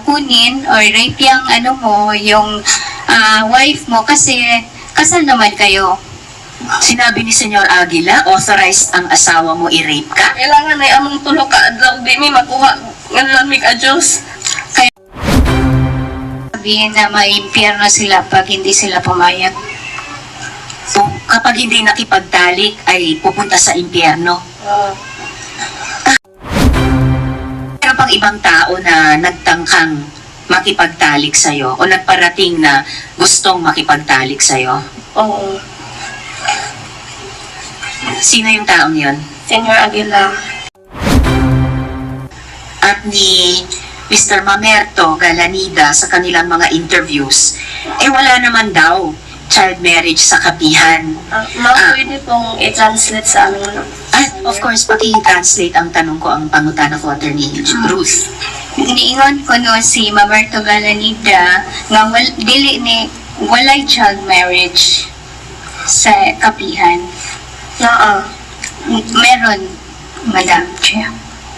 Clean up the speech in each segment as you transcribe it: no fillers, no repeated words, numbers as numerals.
kunin or rape yung ano mo, yung wife mo kasi kasal naman kayo. Sinabi ni Senyor Aguila, authorized ang asawa mo i-rape ka? Kailangan ay among tulo ka adlaw di mi makuha nga lamig adjust. Sabihin na maimpyerno sila pag hindi sila pumayag. So, kapag hindi nakipagtalik, ay pupunta sa impyerno. Meron pang ibang tao na nagtangkang makipagtalik sa'yo o nagparating na gustong makipagtalik sa'yo. Oo. Sino yung taong yon? Senyor Aguila. At ni Mr. Mamerto Galanida sa kanilang mga interviews, wala naman daw child marriage sa kapihan. Pwede pong i-translate sa amin. Of course, paki-translate ang tanong ko, ang pangutana ko, Attorney Ruth. Niingon ko no si Mamerto Galanida nga dili ni walay child marriage sa kapihan. Meron, Madam Chair.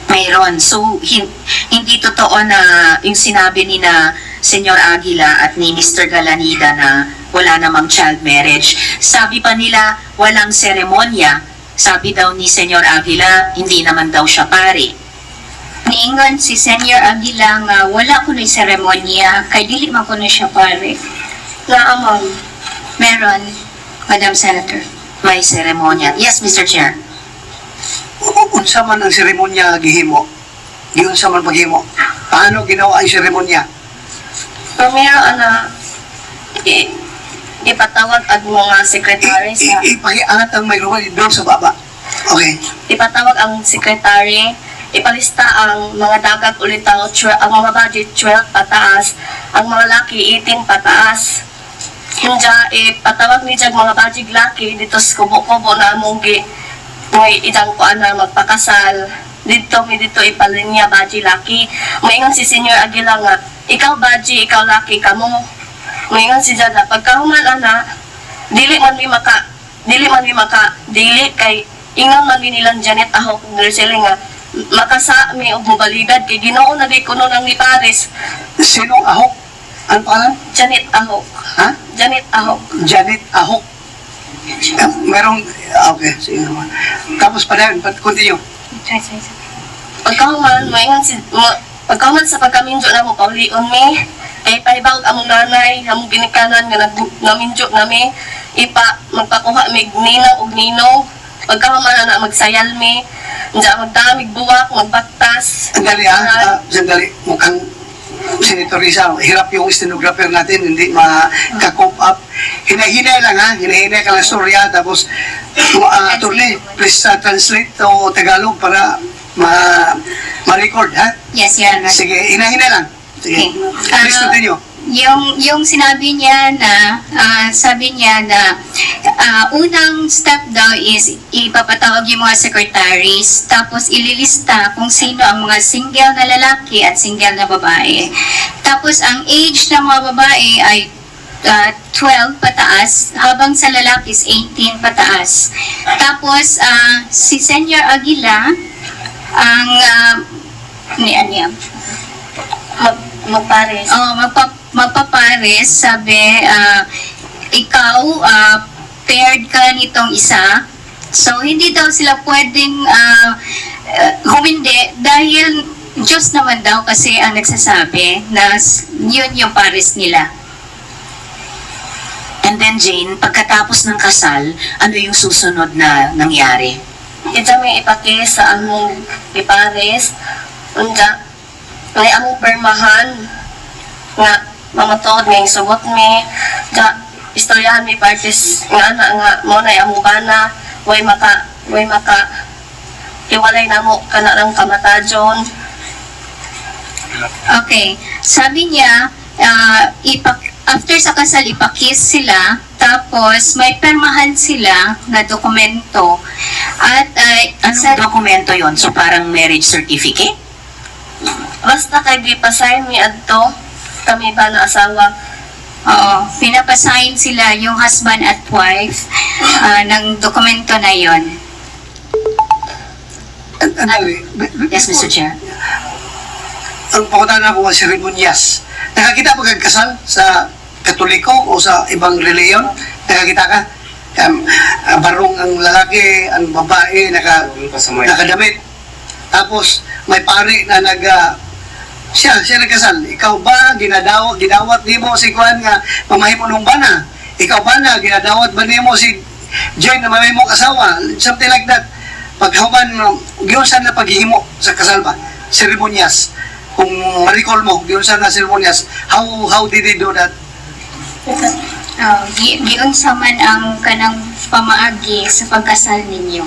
Mayroon. So, hindi totoo na yung sinabi ni na Senyor Aguila at ni Mr. Galanida na wala namang child marriage. Sabi pa nila, walang seremonya. Sabi daw ni Senyor Aguila, hindi naman daw siya pare. Niingon si Senyor Aguila nga wala ko na seremonya, kay dili man ko na siya pare. Naamang. Meron, Madam Senator. May seremonya. Yes, Mr. Chair. Unsa man ang seremonya gihimo? Giunsa man paghimo? Paano ginawa ang seremonya? Primero, ipatawag ang mga secretary sa... Ipahiangat ang may ruwan doon sa baba. Okay. Ipatawag ang secretary, ipalista ang mga dagag ulitaw, ang mga budget 12 pataas, ang mga laki 18 pataas. Hindi, ipatawag ni Jag mga budget laki dito sa kubo-kubo na among may idang ko na magpakasal. Dito ipalinya budget laki. Maingon si Senyor Aguila nga, ikaw budget, ikaw laki, kamo. Maingon si Jada, pagkahuman dili kay ingon man nilang Janet Ahok Nursing nga makasa mi og mobalidad kay Ginoo na di kuno nang ni Paris. Sinong Ahok? Ano pangalan? Janet Ahok. Ha? Janet Ahok. Janet Ahok. Merong... Okay, sige naman. Tapos pa rin, continue. Pagkahuman sa pagkaminjo na mo paulion mi, kay paibawag among nanay, among ginikanan nga naminjo nami, magpakuha mi ninang ug ninong, pagkahuman na magsayal mi, diya magdamig buwak, magbaktas. Sandali sandali. Mukhang Senator Risa, hirap yung stenographer natin, hindi maka-cope up. Hinahinay lang hinahinay ka lang storya, tapos attorney, please translate to Tagalog para ma-record, ha? Yes, Your Honor. Sige, hinahinay lang. Sige, Okay. please continue. Yung sinabi niya na, unang step daw is ipapatawag yung mga secretaries, tapos ililista kung sino ang mga single na lalaki at single na babae. Tapos ang age ng mga babae ay 12 pataas, habang sa lalaki is 18 pataas. Tapos si Senyor Aguila, ang Magpares. Magpapares, sabi, ikaw, paired ka nitong isa. So, hindi daw sila pwedeng humindi dahil Diyos naman daw kasi ang nagsasabi na yun yung pares nila. And then, Jane, pagkatapos ng kasal, ano yung susunod na nangyari? Ito may ipakis sa among ipares. Unda, may among permahan nga mamatod nga subot mi nga istoryahan mi parties nga mo na among bana way maka iwalay namo kana ng kamatajon. Okay. Sabi niya, after sa kasal, ipakis sila, tapos may permahan sila na dokumento. At Anong dokumento yon? So, parang marriage certificate? Basta kay di pasign mi adto kami ba na asawa. oo, pinapasign sila yung husband at wife ng dokumento na yon. Andali. Yes, Mr. Chair. ang pangutana ko nga seremonyas. Nakakita ba kang kasal sa Katoliko o sa ibang reliyon? Nakakita ka? Barong ang lalaki, ang babae, nakadamit. Tapos, may pari na siya nagkasal. Ikaw ba, ginawat ni mo si Juan nga mamahimo nung bana? Ikaw ba na, ginadawat ba ni mo si Jane na mamahimo asawa? Something like that. Paghuman, giyon na paghihimo sa kasal ba? Seremonyas. Kung ma-recall mo, giyon na seremonyas. How did they do that? Giunsa man ang kanang pamaagi sa pagkasal ninyo.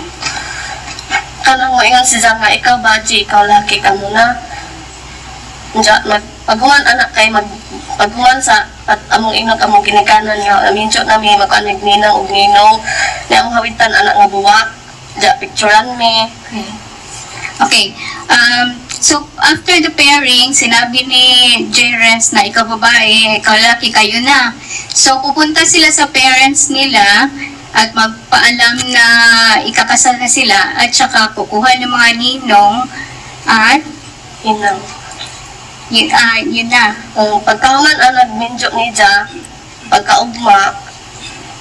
Kanang moingon si Zang nga, ikaw baji, ikaw laki ka muna. Paghuman anak kay paghuman sa among inog among ginikanan nga mincho nami magkanig ninang ug ninong na among hawitan anak nga buwak. Ja picturean me. Okay. So, after the pairing, sinabi ni J-Renz na ikaw babae, ikaw lalaki, kayo na. So, pupunta sila sa parents nila at magpaalam na ikakasal na sila at saka kukuha ng mga ninong at Inang. yun na. Pagkahuman anak minjo ni Ja, pagkaugma,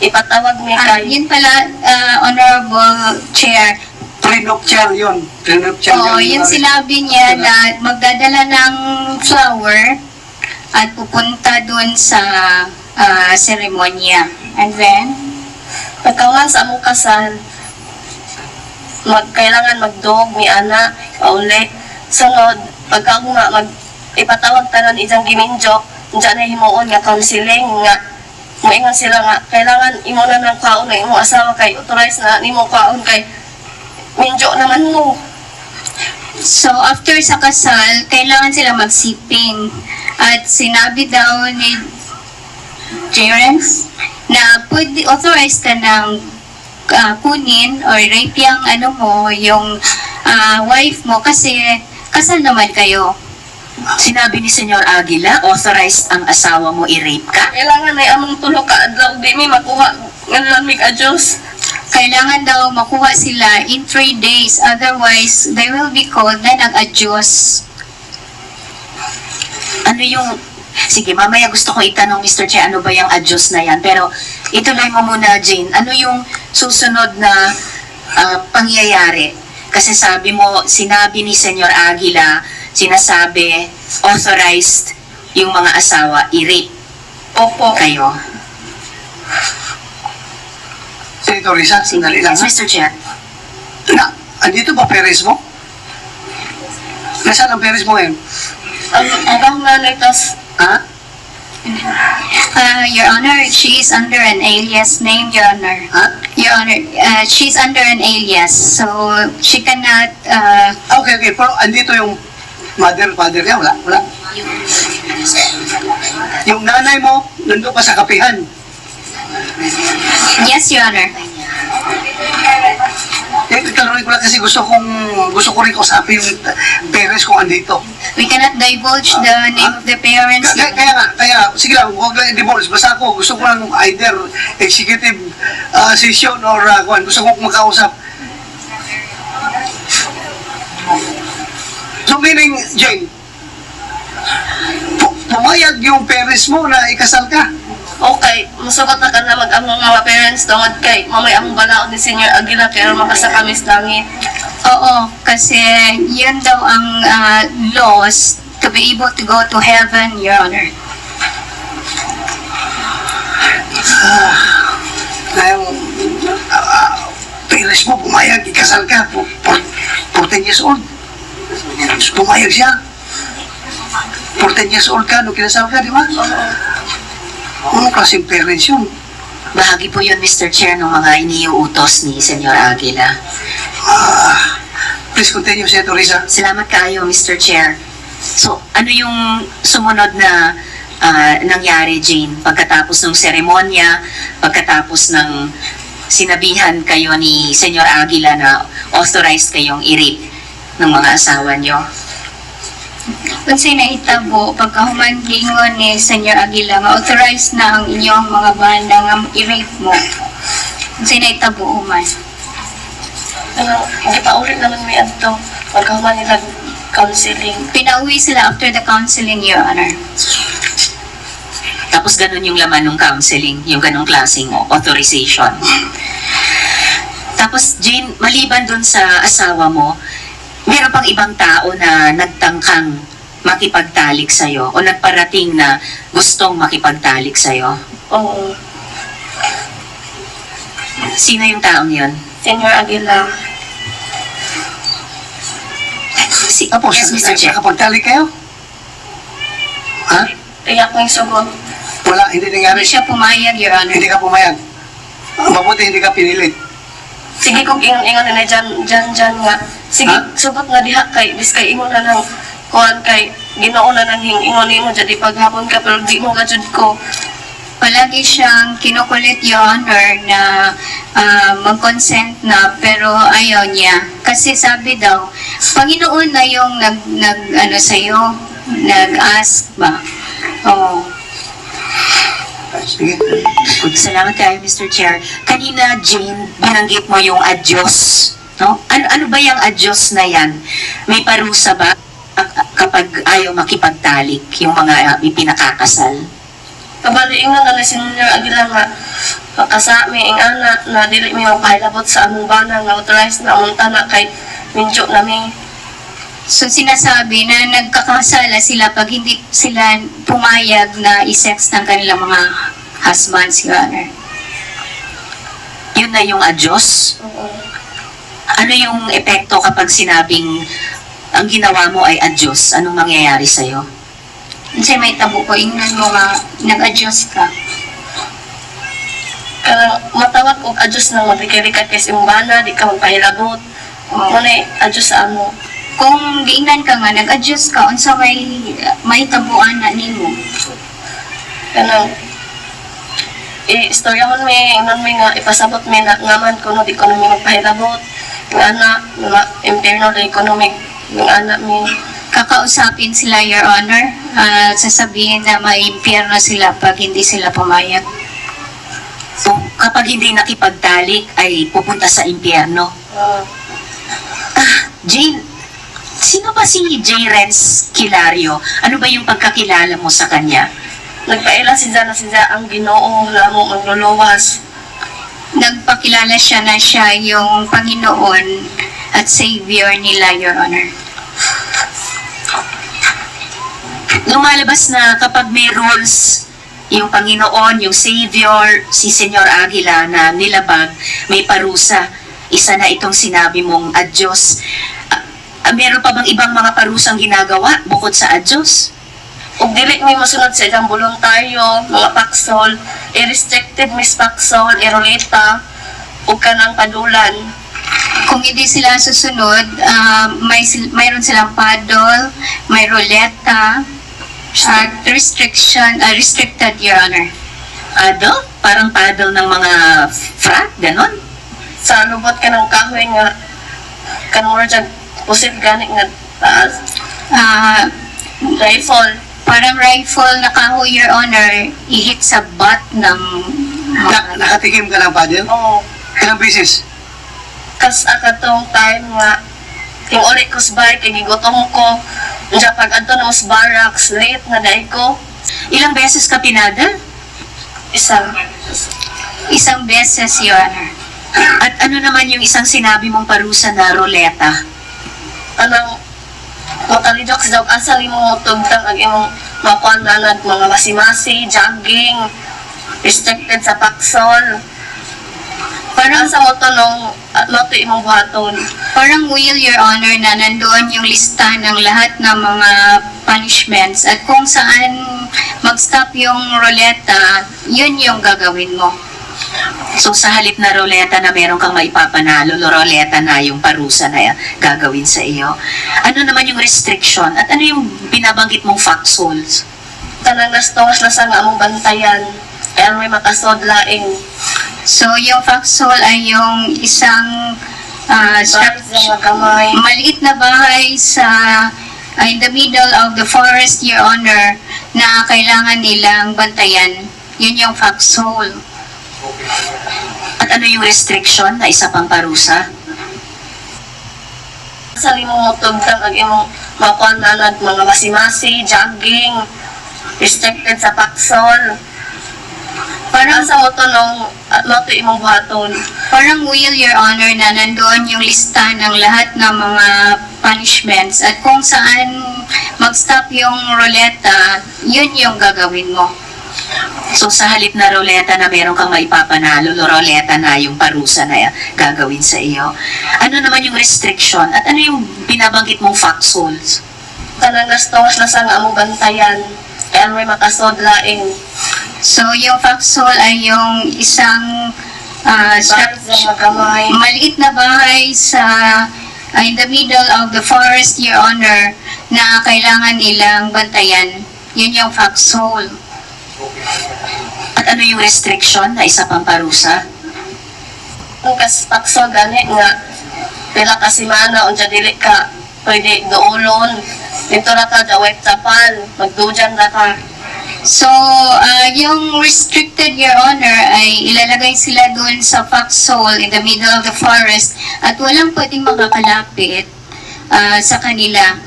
ipatawag mi kay Yun pala, Honorable Chair. Prenuptial yun. Oo, yun sinabi niya na magdadala ng flower at pupunta dun sa seremonya. And then, pagkahuman sa among kasal, kailangan magdog mi ana paulit. Sunod, pagkaugma ipatawag tanan isang giminjo, diyan na himuon nga counseling nga moingon sila nga kailangan imo na ng kaon na imong asawa kay authorize na nimo kaon kay minjo naman mo. so after sa kasal, kailangan sila magsiping. At sinabi daw ni J-Renz na pwede authorize ka ng kunin or rape yung yung wife mo kasi kasal naman kayo. Sinabi ni Senyor Aguila, authorized ang asawa mo i-rape ka? Kailangan ay among tulo ka adlaw di mi makuha nga lamig adjust. Kailangan daw makuha sila in 3 days, otherwise they will be called na nag-adjust. Ano yung... Sige, mamaya gusto ko itanong, Mr. Che, ano ba yung adjust na yan? Pero ituloy mo muna, Jane. Ano yung susunod na pangyayari? Kasi sabi mo, sinabi ni Senyor Aguila, sinasabi, authorized yung mga asawa i-rape Opo. kayo. Senator Risa, sandali lang Yes, ha. Mr. Chair. Andito ba Perez mo? Nasaan ang Perez mo ngayon? Ang nanay tas Ha? Your Honor, she is under an alias name, Your Honor. Ha? Your Honor, she's under an alias, so she cannot, Okay. Pero andito yung father niya, wala. Yung nanay mo, nandun pa sa kapihan. yes, Your Honor. Tatanungin ko lang kasi gusto ko rin kausapin yung parents kung andito. We cannot divulge the name of the parents. Kaya, sige lang, huwag lang i-divorce. Basta ako, gusto ko lang either executive session or gusto ko makausap. So meaning, Jane, pumayag yung parents mo na ikasal ka. okay, musugot na ka na mag-among mga parents tungod kay mamay among balaod ni Senior Aguila kaya makasakamis langit. Oo, kasi yun daw ang laws to be able to go to heaven, Your Honor. Na yung parents mo, pumayag, ikasal ka, 14 years old. Pumayag siya. 14 years old ka, nung kinasal ka, di ba? Anong klaseng parents yun? Bahagi po yun, Mr. Chair, ng mga iniuutos ni Senyor Aguila. Please continue, Senator Risa. Salamat kaayo, Mr. Chair. So, ano yung sumunod na nangyari, Jane? Pagkatapos ng seremonya, pagkatapos ng sinabihan kayo ni Senyor Aguila na authorized kayong i-rape ng mga asawa nyo? Kung sinahitabo, pagkahuman gingon ni Senyor Aguila, nga authorized na ang inyong mga banda nga i-rape mo. Kung sinahitabo, uman. Pero hindi pa ulit naman may adto. Pagkahuman nila counseling. Pinauwi sila after the counseling, Your Honor. Tapos ganun yung laman ng counseling, yung ganung klaseng authorization. Tapos Jane, maliban dun sa asawa mo, meron pang ibang tao na nagtangkang makipagtalik sa'yo o nagparating na gustong makipagtalik sa'yo. Oo. Sino yung taong yun? Senior Aguila. Tapos, Yes, Mr. Chair. nakapagtalik kayo? Ha? Iyak ko yung sugot. Wala, hindi nangyari. Hindi siya pumayag, Your Honor. Hindi ka pumayag. Mabuti hindi ka pinilit. Sige kung ingon na dyan nga. Sige, Ha? sugot nga diha kay, bis kay ingon na ng kuhan kay, ginoo na nang ingon mo dyan, paghapon ka, pero di mo gajud ko. Palagi siyang kinukulit, Your Honor, na mag-consent na, pero ayaw niya. Kasi sabi daw, Panginoon na yung sa'yo, nag-ask ba? Oo. Sige. Salamat kayo, Mr. Chair. Kanina, Jane, binanggit mo yung adyos. No? Ano ba yung adyos na yan? May parusa ba kapag ayaw makipagtalik yung mga ipinakakasal? Kabali ingon na Senior Aguila nga, kasami ang anak na dili mi mapahilabot sa among bana nga authorized na among tanak kay minjo nami. So sinasabi na nagkakasala sila pag hindi sila pumayag na isex ng kanilang mga husbands, Your Honor. Yun na yung adyos? Oo. Ano yung epekto kapag sinabing ang ginawa mo ay adyos? Anong mangyayari sa'yo? Kasi may tabo ko, ingnan mo nga, nag-adjust ka. Kanang matawag og adjust nang magrikay-rikay kay imong bana, di ka magpahilabot. Muna adjust sa amo. Kung giingnan ka nga, nag-adjust ka, unsa may tabuan na nimo. Kanang istoryahon mi, ingnon mi nga ipasabot mi na ngaman kuno di ko na mi magpahilabot. Yung anak, impierno na economic, yung anak mi. Kakausapin sila, Your Honor. Sasabihin na maimpyerno sila pag hindi sila pumayag. So, kapag hindi nakipagtalik ay pupunta sa impyerno. Jane, sino ba si J. Renz Kilario? Ano ba yung pagkakilala mo sa kanya? Nagpaila na siya ang Ginoo lamo magluluwas. Nagpakilala siya na siya yung Panginoon at Savior nila, Your Honor. Lumalabas na kapag may rules, yung Panginoon, yung Savior, si Senyor Aguila na nilabag, may parusa. Isa na itong sinabi mong adyos. Meron pa bang ibang mga parusang ginagawa bukod sa adyos? Ug dili mi masunod sa ilang voluntaryo, mga paksol, i-restricted mis paksol, irolita, ug kanang padulan. Kung hindi sila susunod, mayroon silang paddle, may ruleta, at restricted, Your Honor. Paddle? Parang paddle ng mga frat, ganon? Sa lubot ka ng kahoy nga, kanang dyan, pusit gani nga taas, rifle. Parang rifle na kahoy, Your Honor, ihit sa butt ng Nakatikim ka ng paddle? Oo. Ilang beses? Kas akatong time nga, yung ulit ko sa bahay, kay gigutom ko, diya pag adto na mas barracks, late na dahil ko, Ilang beses ka pinadal? isang beses, Your Honor. At ano naman yung isang sinabi mong parusa na roleta? anang matalidok sa dawag asal imong mutugtang ang imong makuan nanad mga masimasi, jogging, restricted sa paksol. Parang sa mo to nung loto imong buhaton. Parang will, Your Honor, na nandoon yung lista ng lahat ng mga punishments at kung saan mag-stop yung ruleta, yun yung gagawin mo. So sa halip na roleta na meron kang maipapanalo, roleta na yung parusa na gagawin sa iyo. Ano naman yung restriction? At ano yung binabanggit mong foxholes? Tanang nastongas na sa nga among bantayan. Kaya may makasod laing. So, yung foxhole ay yung isang Sa mga gamay. maliit na bahay sa in the middle of the forest, Your Honor, na kailangan nilang bantayan. Yun yung foxhole. At ano yung restriction na isa pang parusa? Sa limong mutugtang ang imong makuan na mga masimasi, jogging, restricted sa paksol. Parang sa mo to nung loto imong buhaton. Parang will, Your Honor, na nandoon yung lista ng lahat ng mga punishments at kung saan mag-stop yung ruleta, yun yung gagawin mo. So sa halip na ruleta na meron kang maipapanalo, ruleta na yung parusa na gagawin sa iyo. Ano naman yung restriction at ano yung binabanggit mong foxholes? Kanang gastos na sa nga among bantayan. Kaya may makasod laing. So, yung foxhole ay yung isang Sa kamay. maliit na bahay sa in the middle of the forest, Your Honor, na kailangan nilang bantayan. Yun yung foxhole. At ano yung restriction na isa pang parusa? Ang pakso gani nga pila ka semana unsa dili ka pwede doolon. Dito ra ka daway tapal, magdujan ra ka. So, yung restricted, Your Honor, ay ilalagay sila doon sa foxhole in the middle of the forest at walang pwedeng makakalapit sa kanila.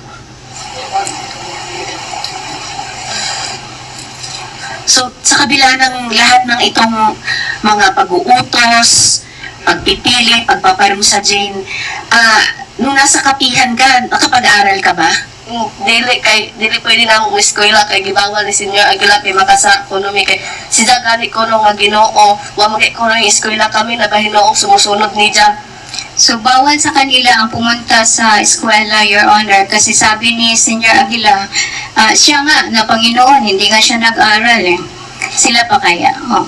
So sa kabila ng lahat ng itong mga pag-uutos, pagpipili, pagpaparusa, Jane, nung nasa kapihan ka, nakapag-aral ka ba? Dili pwede na mo eskwela kay gibawal ni Senior Aguila kay makasa ekonomi kay si gani ko nung nga Ginoo wa magay ko nung eskwela kami na bahinoong sumusunod ni Diyan. So, bawal sa kanila ang pumunta sa eskwela, Your Honor, kasi sabi ni Senior Aguila, siya nga na Panginoon, hindi nga siya nag-aral eh. Sila pa kaya? Oh.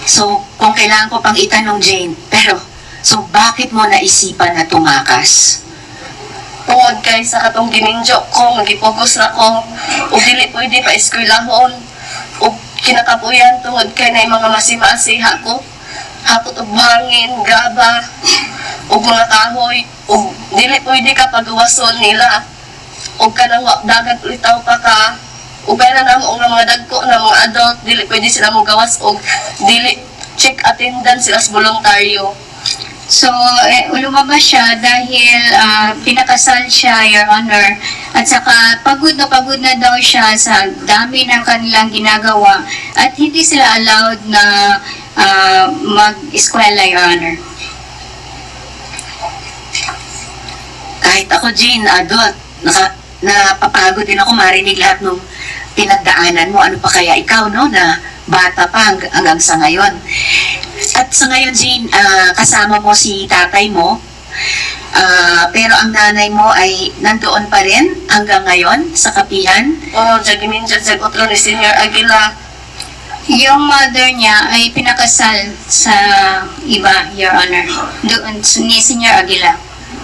So kung kailangan ko pang itanong, Jane, pero so bakit mo naisipan na tumakas? Tungod kay sa katong gininjo ko nagipugos ra ko ug dili pwede pa eskwelahon ug kinakapuyan tungod kay na mga masimasi hako hakot og buhangin, graba ug mga kahoy ug dili pwede ka pagawason nila ug kanang dagat ulitaw pa ka ug para na mo nga mga dagko na mga adult dili pwede sila mo gawas ug dili check attendance sila sa voluntaryo. So, lumabas siya dahil pinakasal siya, Your Honor. At saka, pagod na daw siya sa dami ng kanilang ginagawa. At hindi sila allowed na mag-eskwela, Your Honor. Kahit ako, Jane, adult, napapagod din ako marinig lahat ng pinagdaanan mo. Ano pa kaya ikaw, no, na bata pa hanggang sa ngayon. At sa ngayon, Jane, kasama mo si tatay mo, pero ang nanay mo ay nandoon pa rin hanggang ngayon sa kapihan. Oh, jagimin jag otro ni Senior Aguila. Yung mother niya ay pinakasal sa iba, Your Honor. Doon ni Senior Aguila.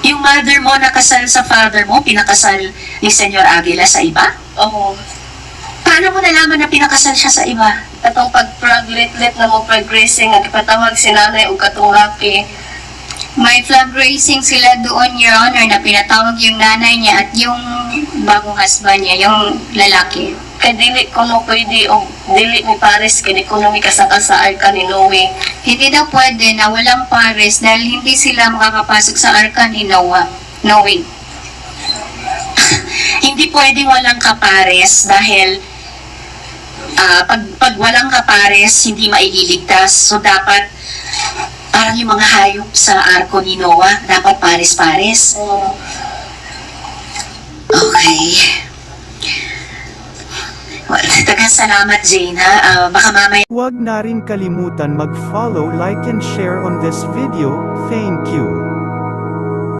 Yung mother mo nakasal sa father mo, pinakasal ni Senyor Aguila sa iba? Oh, Paano mo nalaman na pinakasal siya sa iba? katong pag-progress na mo progressing ang ipatawag si nanay o katong laki. May flag raising sila doon, Your Honor, na pinatawag yung nanay niya at yung bagong husband niya, yung lalaki. Kay dili ko no pwede o dili ni Paris kay di ko no mikasaka sa arka ni Noe. Hindi daw pwede na walang pares dahil hindi sila makakapasok sa arka ni Noah. Knowing. Hindi pwedeng walang kapares dahil pag walang kapares, hindi maililigtas. So dapat parang yung mga hayop sa arko ni Noah, dapat pares-pares. Oh, Okay. Well, tagang salamat, Jane, ha? Baka mamaya Huwag na rin kalimutan mag-follow, like and share on this video. Thank you.